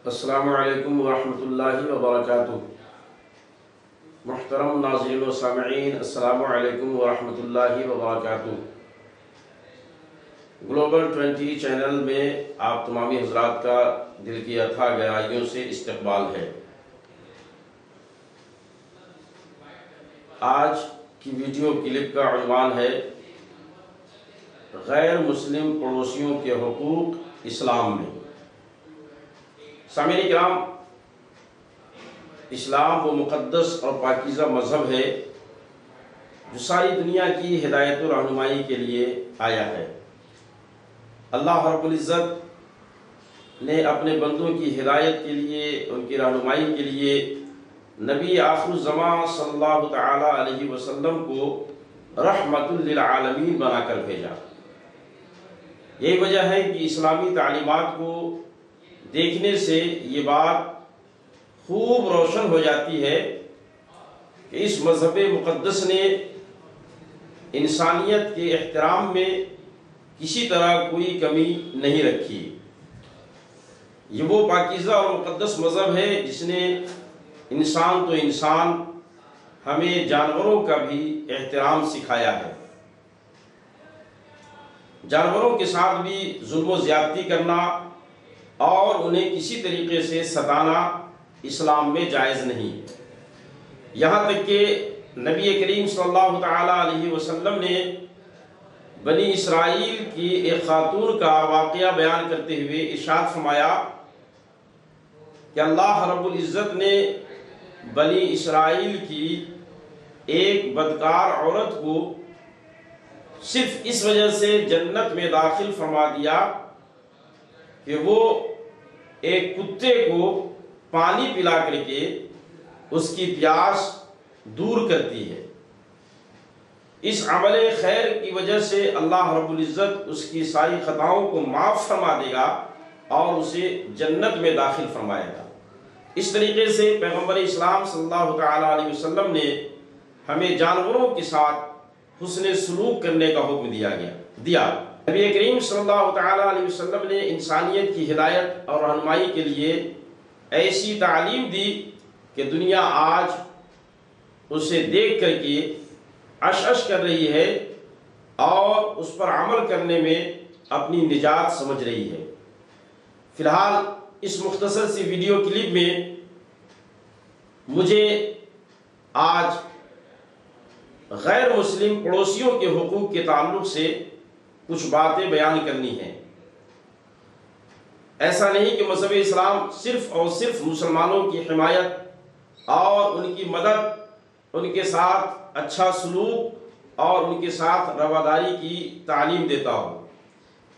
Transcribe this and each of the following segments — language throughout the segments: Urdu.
السلام علیکم ورحمۃ اللہ وبرکاتہ۔ محترم ناظرین و سامعین، السلام علیکم ورحمۃ اللہ وبرکاتہ۔ گلوبل 20 چینل میں آپ تمامی حضرات کا دل کی اتھا گہرائیوں سے استقبال ہے۔ آج کی ویڈیو کلپ کا عنوان ہے غیر مسلم پڑوسیوں کے حقوق اسلام میں۔ سامعین کرام، اسلام وہ مقدس اور پاکیزہ مذہب ہے جو ساری دنیا کی ہدایت و رہنمائی کے لیے آیا ہے۔ اللہ رب العزت نے اپنے بندوں کی ہدایت کے لیے، ان کی رہنمائی کے لیے نبی آخر الزمان صلی اللہ تعالی علیہ وسلم کو رحمت للعالمین بنا کر بھیجا۔ یہی وجہ ہے کہ اسلامی تعلیمات کو دیکھنے سے یہ بات خوب روشن ہو جاتی ہے کہ اس مذہب مقدس نے انسانیت کے احترام میں کسی طرح کوئی کمی نہیں رکھی۔ یہ وہ پاکیزہ اور مقدس مذہب ہے جس نے انسان تو انسان، ہمیں جانوروں کا بھی احترام سکھایا ہے۔ جانوروں کے ساتھ بھی ظلم و زیادتی کرنا اور انہیں کسی طریقے سے ستانا اسلام میں جائز نہیں۔ یہاں تک کہ نبی کریم صلی اللہ تعالی علیہ وسلم نے بنی اسرائیل کی ایک خاتون کا واقعہ بیان کرتے ہوئے ارشاد فرمایا کہ اللہ رب العزت نے بنی اسرائیل کی ایک بدکار عورت کو صرف اس وجہ سے جنت میں داخل فرما دیا کہ وہ ایک کتے کو پانی پلا کر کے اس کی پیاس دور کرتی ہے۔ اس عمل خیر کی وجہ سے اللہ رب العزت اس کی ساری خطاؤں کو معاف فرما دے گا اور اسے جنت میں داخل فرمائے گا۔ اس طریقے سے پیغمبر اسلام صلی اللہ تعالی علیہ وسلم نے ہمیں جانوروں کے ساتھ حسن سلوک کرنے کا حکم دیا۔ نبی کریم صلی اللہ تعالی علیہ وسلم نے انسانیت کی ہدایت اور رہنمائی کے لیے ایسی تعلیم دی کہ دنیا آج اسے دیکھ کر کے عش کر رہی ہے اور اس پر عمل کرنے میں اپنی نجات سمجھ رہی ہے۔ فی الحال اس مختصر سی ویڈیو کلپ میں مجھے آج غیر مسلم پڑوسیوں کے حقوق کے تعلق سے کچھ باتیں بیان کرنی ہیں۔ ایسا نہیں کہ مذہب اسلام صرف اور صرف مسلمانوں کی حمایت اور ان کی مدد، ان کے ساتھ اچھا سلوک اور ان کے ساتھ رواداری کی تعلیم دیتا ہو،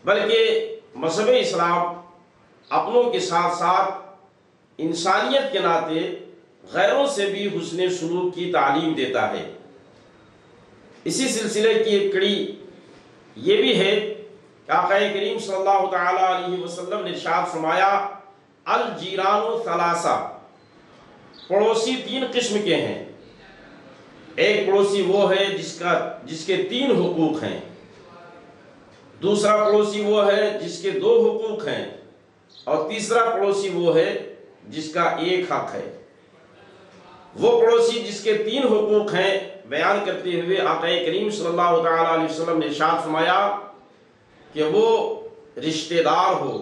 بلکہ مذہب اسلام اپنوں کے ساتھ ساتھ انسانیت کے ناطے غیروں سے بھی حسن سلوک کی تعلیم دیتا ہے۔ اسی سلسلے کی ایک کڑی یہ بھی ہے کہ آقا کریم صلی اللہ تعالی علیہ وسلم نے ارشاد فرمایا الجیران ثلاثہ، پڑوسی تین قسم کے ہیں۔ ایک پڑوسی وہ ہے جس کے تین حقوق ہیں، دوسرا پڑوسی وہ ہے جس کے دو حقوق ہیں، اور تیسرا پڑوسی وہ ہے جس کا ایک حق ہے۔ وہ پڑوسی جس کے تین حقوق ہیں بیان کرتے ہوئے آقا کریم صلی اللہ تعالی علیہ وسلم نے ارشاد فرمایا کہ وہ رشتہ دار ہو،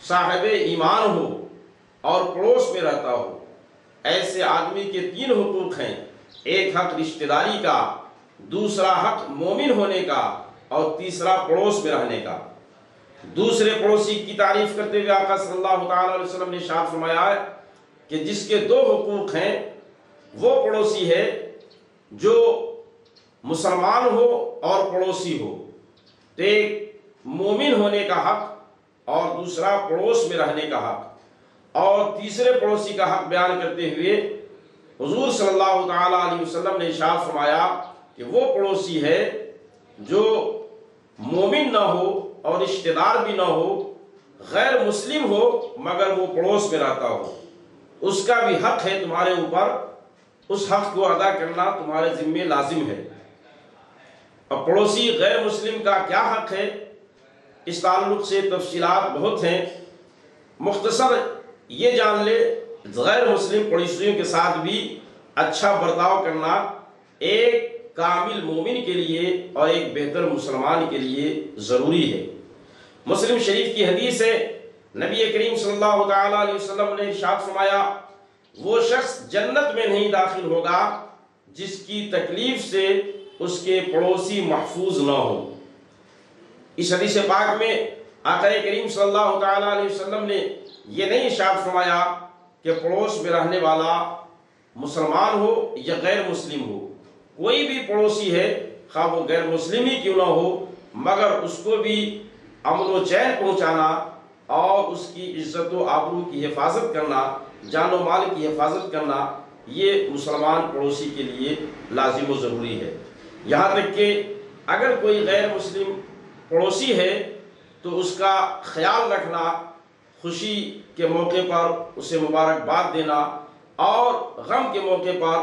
صاحب ایمان ہو اور پڑوس میں رہتا ہو۔ ایسے آدمی کے تین حقوق ہیں، ایک حق رشتہ داری کا، دوسرا حق مومن ہونے کا، اور تیسرا پڑوس میں رہنے کا۔ دوسرے پڑوسی کی تعریف کرتے ہوئے آقا صلی اللہ تعالی علیہ وسلم نے ارشاد فرمایا کہ جس کے دو حقوق ہیں وہ پڑوسی ہے جو مسلمان ہو اور پڑوسی ہو۔ تو ایک مومن ہونے کا حق اور دوسرا پڑوس میں رہنے کا حق۔ اور تیسرے پڑوسی کا حق بیان کرتے ہوئے حضور صلی اللہ تعالی علیہ وسلم نے ارشاد فرمایا کہ وہ پڑوسی ہے جو مومن نہ ہو اور رشتہ دار بھی نہ ہو، غیر مسلم ہو مگر وہ پڑوس میں رہتا ہو۔ اس کا بھی حق ہے تمہارے اوپر، اس حق کو ادا کرنا تمہارے ذمہ لازم ہے۔ اور پڑوسی غیر مسلم کا کیا حق ہے، اس تعلق سے تفصیلات بہت ہیں۔ مختصر یہ جان لے غیر مسلم پڑوسیوں کے ساتھ بھی اچھا برتاؤ کرنا ایک کامل مومن کے لیے اور ایک بہتر مسلمان کے لیے ضروری ہے۔ مسلم شریف کی حدیث ہے، نبی کریم صلی اللہ تعالیٰ علیہ وسلم نے ارشاد فرمایا، وہ شخص جنت میں نہیں داخل ہوگا جس کی تکلیف سے اس کے پڑوسی محفوظ نہ ہو۔ اس حدیث پاک میں آقا کریم صلی اللہ تعالیٰ علیہ وسلم نے یہ نہیں ارشاد فرمایا کہ پڑوس میں رہنے والا مسلمان ہو یا غیر مسلم ہو، کوئی بھی پڑوسی ہے خواہ وہ غیر مسلم ہی کیوں نہ ہو، مگر اس کو بھی امن و چین پہنچانا اور اس کی عزت و آبرو کی حفاظت کرنا، جان و مال کی حفاظت کرنا، یہ مسلمان پڑوسی کے لیے لازم و ضروری ہے۔ یہاں تک کہ اگر کوئی غیر مسلم پڑوسی ہے تو اس کا خیال رکھنا، خوشی کے موقع پر اسے مبارکباد دینا اور غم کے موقع پر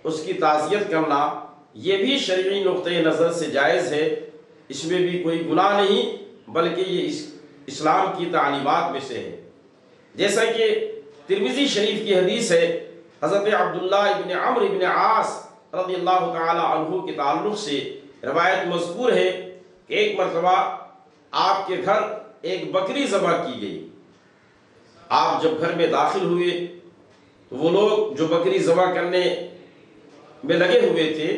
اس کی تعزیت کرنا، یہ بھی شرعی نقطۂ نظر سے جائز ہے، اس میں بھی کوئی گناہ نہیں، بلکہ یہ اسلام کی تعلیمات میں سے ہے۔ جیسا کہ ترمذی شریف کی حدیث ہے، حضرت عبداللہ ابن عمرو ابن عاص رضی اللہ تعالی عنہ کے تعلق سے روایت مذکور ہے کہ ایک مرتبہ آپ کے گھر ایک بکری ذبح کی گئی۔ آپ جب گھر میں داخل ہوئے تو وہ لوگ جو بکری ذبح کرنے میں لگے ہوئے تھے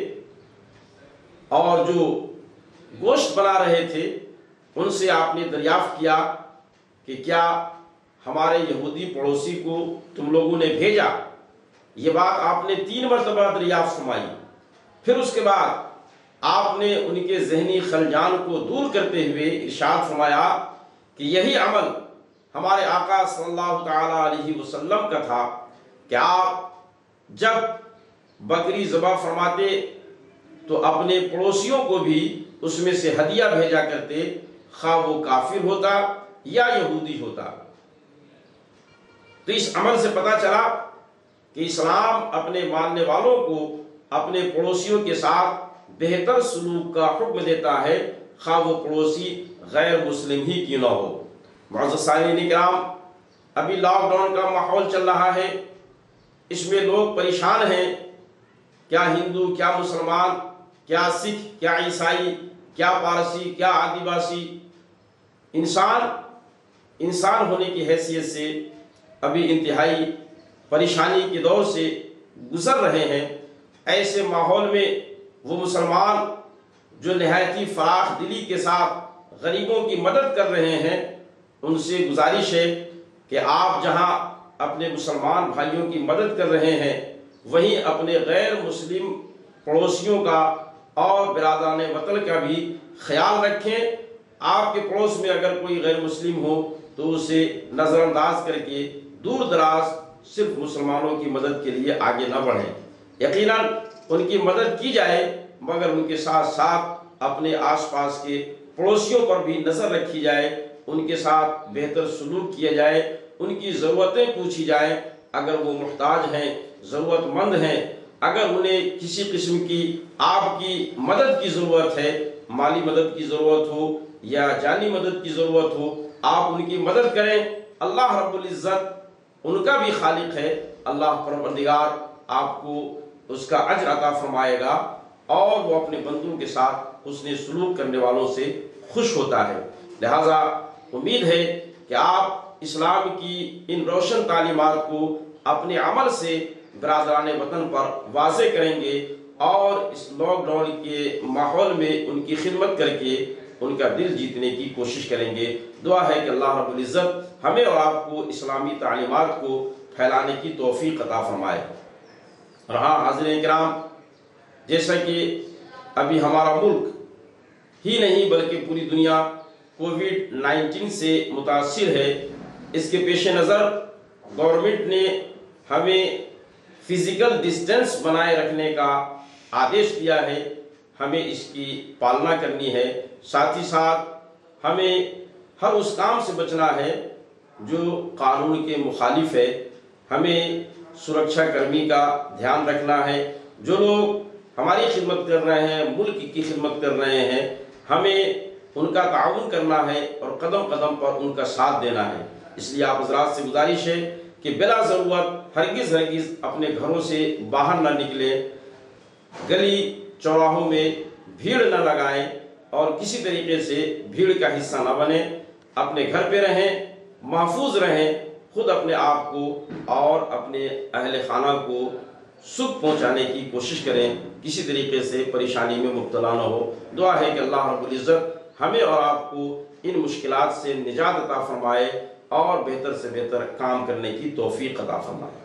اور جو گوشت بنا رہے تھے، ان سے آپ نے دریافت کیا کہ کیا ہمارے یہودی پڑوسی کو تم لوگوں نے بھیجا؟ یہ بات آپ نے 3 مرتبہ دریافت فرمائی۔ پھر اس کے بعد آپ نے ان کے ذہنی خلجان کو دور کرتے ہوئے ارشاد فرمایا کہ یہی عمل ہمارے آقا صلی اللہ تعالیٰ علیہ وسلم کا تھا کہ آپ جب بکری ذبح فرماتے تو اپنے پڑوسیوں کو بھی اس میں سے ہدیہ بھیجا کرتے، خواہ وہ کافر ہوتا یا یہودی ہوتا۔ تو اس عمل سے پتہ چلا کہ اسلام اپنے ماننے والوں کو اپنے پڑوسیوں کے ساتھ بہتر سلوک کا حکم دیتا ہے، خواہ وہ پڑوسی غیر مسلم ہی کیوں نہ ہو۔ معزز سامعین کرام، ابھی لاک ڈاؤن کا ماحول چل رہا ہے، اس میں لوگ پریشان ہیں، کیا ہندو، کیا مسلمان، کیا سکھ، کیا عیسائی، کیا پارسی، کیا آدیواسی، انسان ہونے کی حیثیت سے ابھی انتہائی پریشانی کے دور سے گزر رہے ہیں۔ ایسے ماحول میں وہ مسلمان جو نہایتی فراخ دلی کے ساتھ غریبوں کی مدد کر رہے ہیں، ان سے گزارش ہے کہ آپ جہاں اپنے مسلمان بھائیوں کی مدد کر رہے ہیں، وہیں اپنے غیر مسلم پڑوسیوں کا اور برادران وطن کا بھی خیال رکھیں۔ آپ کے پڑوس میں اگر کوئی غیر مسلم ہو تو اسے نظر انداز کر کے دور دراز صرف مسلمانوں کی مدد کے لیے آگے نہ بڑھیں۔ یقیناً ان کی مدد کی جائے، مگر ان کے ساتھ ساتھ اپنے آس پاس کے پڑوسیوں پر بھی نظر رکھی جائے، ان کے ساتھ بہتر سلوک کیا جائے، ان کی ضرورتیں پوچھی جائیں۔ اگر وہ محتاج ہیں، ضرورت مند ہیں، اگر انہیں کسی قسم کی آپ کی مدد کی ضرورت ہے، مالی مدد کی ضرورت ہو یا جانی مدد کی ضرورت ہو، آپ ان کی مدد کریں۔ اللہ رب العزت ان کا بھی خالق ہے، اللہ پروردگار آپ کو اس کا اجر عطا فرمائے گا اور وہ اپنے بندوں کے ساتھ حسن سلوک کرنے والوں سے خوش ہوتا ہے۔ لہٰذا امید ہے کہ آپ اسلام کی ان روشن تعلیمات کو اپنے عمل سے برادران وطن پر واضح کریں گے اور اس لاک ڈاؤن کے ماحول میں ان کی خدمت کر کے ان کا دل جیتنے کی کوشش کریں گے۔ دعا ہے کہ اللہ رب العزت ہمیں اور آپ کو اسلامی تعلیمات کو پھیلانے کی توفیق عطا فرمائے۔ اور ہاں حاضرین کرام، جیسا کہ ابھی ہمارا ملک ہی نہیں بلکہ پوری دنیا کووڈ-19 سے متاثر ہے، اس کے پیش نظر گورنمنٹ نے ہمیں فزیکل ڈسٹینس بنائے رکھنے کا آدیش دیا ہے، ہمیں اس کی پالنا کرنی ہے۔ ساتھ ہی ساتھ ہمیں ہر اس کام سے بچنا ہے جو قانون کے مخالف ہے۔ ہمیں سرکشا کرمی کا دھیان رکھنا ہے، جو لوگ ہماری خدمت کر رہے ہیں، ملک کی خدمت کر رہے ہیں، ہمیں ان کا تعاون کرنا ہے اور قدم قدم پر ان کا ساتھ دینا ہے۔ اس لیے آپ حضرات سے گزارش ہے کہ بلا ضرورت ہرگز اپنے گھروں سے باہر نہ نکلیں، گلی چوراہوں میں بھیڑ نہ لگائیں اور کسی طریقے سے بھیڑ کا حصہ نہ بنیں، اپنے گھر پہ رہیں، محفوظ رہیں، خود اپنے آپ کو اور اپنے اہل خانہ کو سکھ پہنچانے کی کوشش کریں، کسی طریقے سے پریشانی میں مبتلا نہ ہو۔ دعا ہے کہ اللہ رب العزت ہمیں اور آپ کو ان مشکلات سے نجات عطا فرمائے اور بہتر سے بہتر کام کرنے کی توفیق عطا فرمائے۔